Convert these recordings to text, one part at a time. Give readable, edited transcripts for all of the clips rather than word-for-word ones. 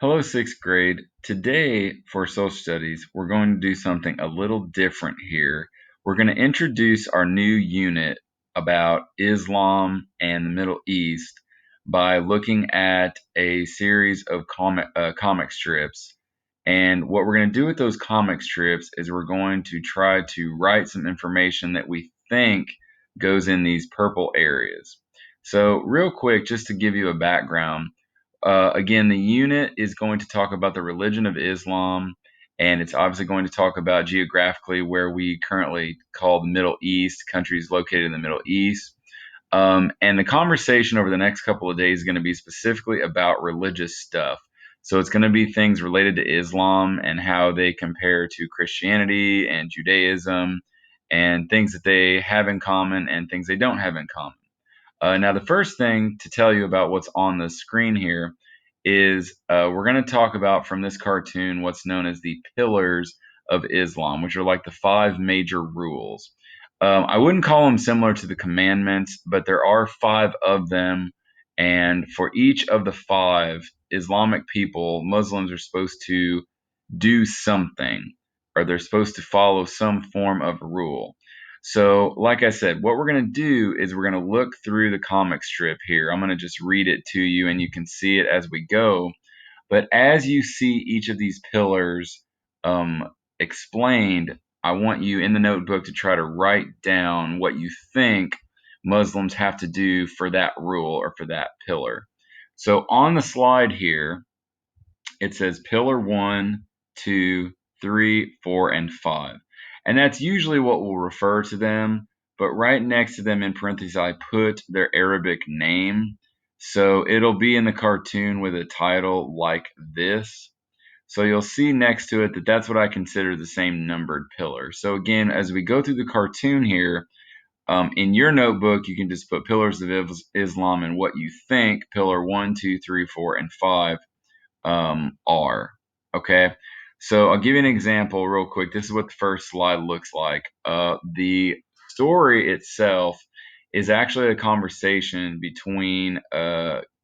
Hello, sixth grade. Today, for social studies, we're going to do something a little different here. We're going to introduce our new unit about Islam and the Middle East by looking at a series of comic strips. And what we're going to do with those comic strips is we're going to try to write some information that we think goes in these purple areas. So, real quick, just to give you a background. Again, the unit is going to talk about the religion of Islam, and it's obviously going to talk about geographically where we currently call the Middle East, countries located in the Middle East. And the conversation over the next couple of days is going to be specifically about religious stuff. So it's going to be things related to Islam and how they compare to Christianity and Judaism, and things that they have in common and things they don't have in common. Now, the first thing to tell you about what's on the screen here is we're going to talk about from this cartoon what's known as the pillars of Islam, which are like the five major rules. I wouldn't call them similar to the commandments, but there are five of them. And for each of the five, Islamic people, Muslims, are supposed to do something, or they're supposed to follow some form of rule. So, like I said, what we're going to do is we're going to look through the comic strip here. I'm going to just read it to you and you can see it as we go. But as you see each of these pillars explained, I want you in the notebook to try to write down what you think Muslims have to do for that rule or for that pillar. So, on the slide here, it says pillar 1, 2, 3, 4, and 5. And that's usually what we'll refer to them. But right next to them in parentheses, I put their Arabic name. So it'll be in the cartoon with a title like this. So you'll see next to it that that's what I consider the same numbered pillar. So again, as we go through the cartoon here, in your notebook, you can just put pillars of Islam and what you think pillar 1, 2, 3, 4, and 5 are. Okay, so I'll give you an example real quick. This is what the first slide looks like. The story itself is actually a conversation between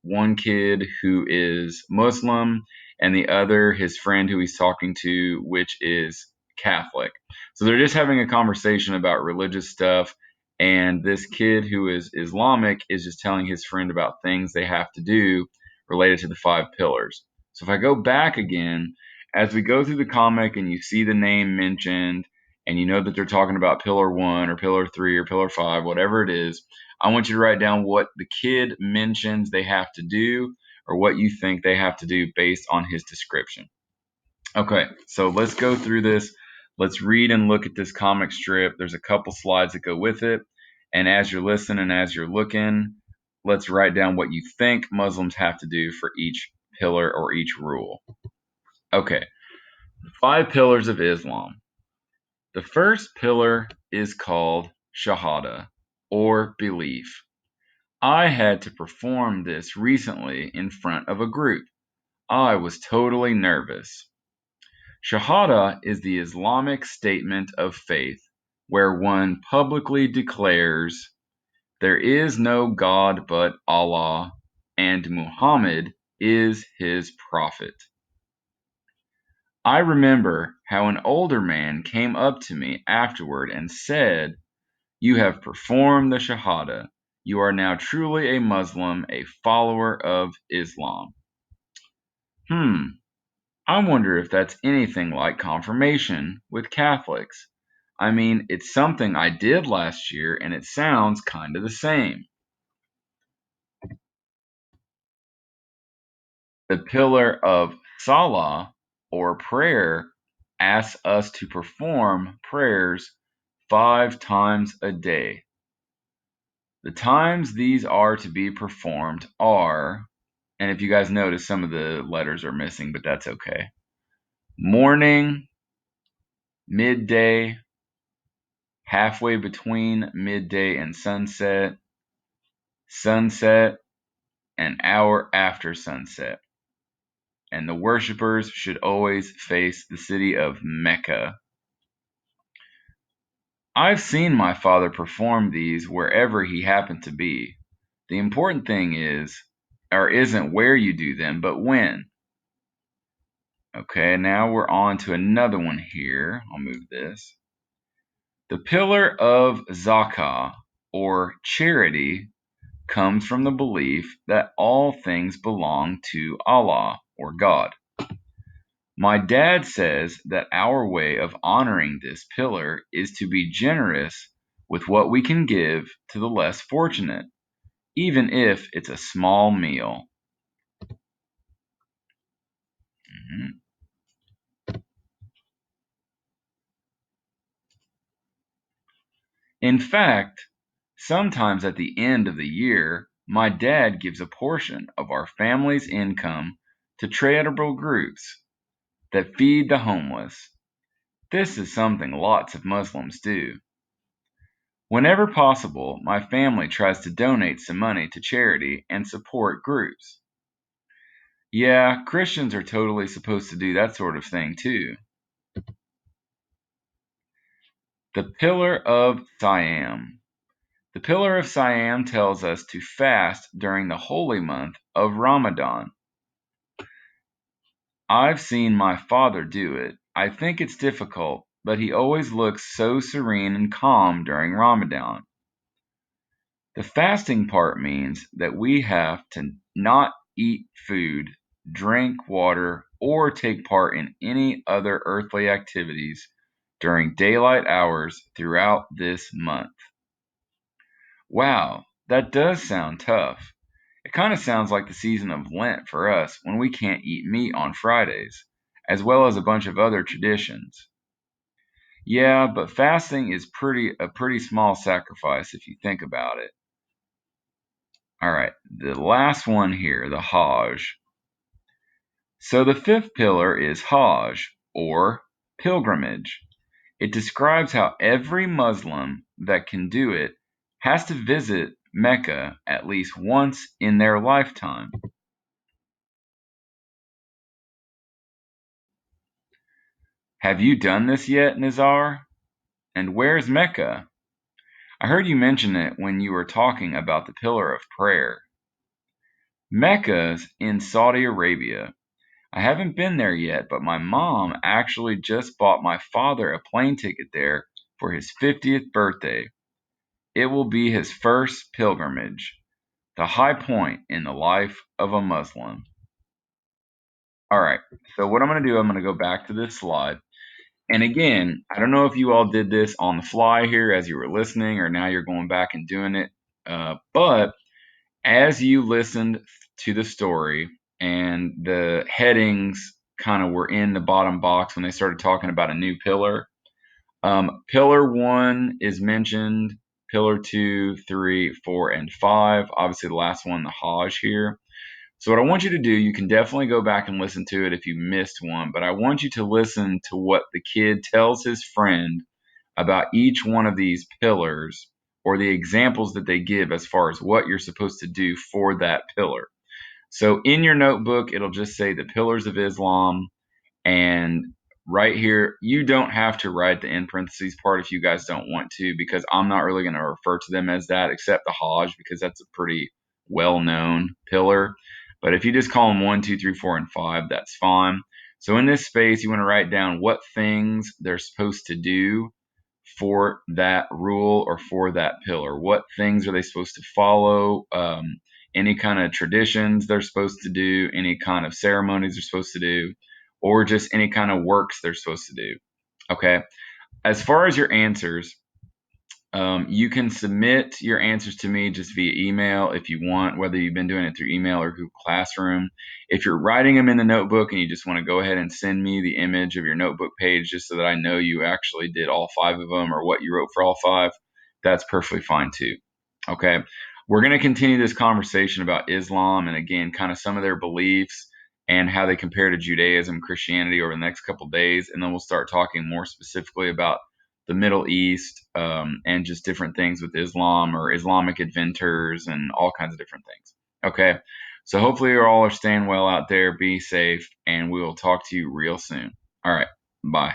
one kid who is Muslim and the other, his friend who he's talking to, which is Catholic. So they're just having a conversation about religious stuff. And this kid who is Islamic is just telling his friend about things they have to do related to the five pillars. So if I go back again, as we go through the comic and you see the name mentioned, and you know that they're talking about pillar 1 or pillar 3 or pillar 5, whatever it is, I want you to write down what the kid mentions they have to do or what you think they have to do based on his description. Okay, so let's go through this. Let's read and look at this comic strip. There's a couple slides that go with it. And as you're listening and as you're looking, let's write down what you think Muslims have to do for each pillar or each rule. Okay, the five pillars of Islam. The first pillar is called Shahada, or belief. I had to perform this recently in front of a group. I was totally nervous. Shahada is the Islamic statement of faith, where one publicly declares, "There is no God but Allah, and Muhammad is his prophet." I remember how an older man came up to me afterward and said, "You have performed the Shahada. You are now truly a Muslim, a follower of Islam." I wonder if that's anything like confirmation with Catholics. I mean, it's something I did last year and it sounds kind of the same. The pillar of Salah, or prayer, asks us to perform prayers 5 times a day. The times these are to be performed are, and if you guys notice, some of the letters are missing, but that's okay. Morning, midday, halfway between midday and sunset, sunset, an hour after sunset. And the worshippers should always face the city of Mecca. I've seen my father perform these wherever he happened to be. The important thing is, or isn't where you do them, but when. Okay, now we're on to another one here. I'll move this. The pillar of zakah, or charity, comes from the belief that all things belong to Allah, or God. My dad says that our way of honoring this pillar is to be generous with what we can give to the less fortunate, even if it's a small meal. Mhm. In fact, sometimes at the end of the year, my dad gives a portion of our family's income to charitable groups that feed the homeless. This is something lots of Muslims do. Whenever possible, my family tries to donate some money to charity and support groups. Yeah, Christians are totally supposed to do that sort of thing too. The Pillar of Siam. The Pillar of Siam tells us to fast during the holy month of Ramadan. I've seen my father do it. I think it's difficult, but he always looks so serene and calm during Ramadan. The fasting part means that we have to not eat food, drink water, or take part in any other earthly activities during daylight hours throughout this month. Wow, that does sound tough. It kind of sounds like the season of Lent for us when we can't eat meat on Fridays, as well as a bunch of other traditions. Yeah, but fasting is a pretty small sacrifice if you think about it. All right, the last one here, the Hajj. So the fifth pillar is Hajj, or pilgrimage. It describes how every Muslim that can do it has to visit Mecca at least once in their lifetime. Have you done this yet, Nizar? And where's Mecca? I heard you mention it when you were talking about the pillar of prayer. Mecca's in Saudi Arabia. I haven't been there yet, but my mom actually just bought my father a plane ticket there for his 50th birthday. It will be his first pilgrimage, the high point in the life of a Muslim. All right, so what I'm going to do, I'm going to go back to this slide. And again, I don't know if you all did this on the fly here as you were listening, or now you're going back and doing it. But as you listened to the story and the headings kind of were in the bottom box when they started talking about a new pillar, pillar one is mentioned, pillar two, three, four, and five. Obviously, the last one, the Hajj here. So, what I want you to do, you can definitely go back and listen to it if you missed one, but I want you to listen to what the kid tells his friend about each one of these pillars or the examples that they give as far as what you're supposed to do for that pillar. So in your notebook, it'll just say the pillars of Islam. And right here, you don't have to write the in parentheses part if you guys don't want to, because I'm not really going to refer to them as that except the Hajj, because that's a pretty well known pillar. But if you just call them one, two, three, four, and five, that's fine. So in this space, you want to write down what things they're supposed to do for that rule or for that pillar. What things are they supposed to follow? Any kind of traditions they're supposed to do, any kind of ceremonies they're supposed to do, or just any kind of works they're supposed to do. Okay. As far as your answers, you can submit your answers to me just via email if you want, whether you've been doing it through email or Google Classroom. If you're writing them in the notebook and you just want to go ahead and send me the image of your notebook page just so that I know you actually did all five of them or what you wrote for all five, that's perfectly fine too. Okay. We're going to continue this conversation about Islam and again, kind of some of their beliefs and how they compare to Judaism and Christianity over the next couple of days. And then we'll start talking more specifically about the Middle East, and just different things with Islam or Islamic inventors and all kinds of different things. Okay. So hopefully you all are staying well out there. Be safe, and we will talk to you real soon. All right. Bye.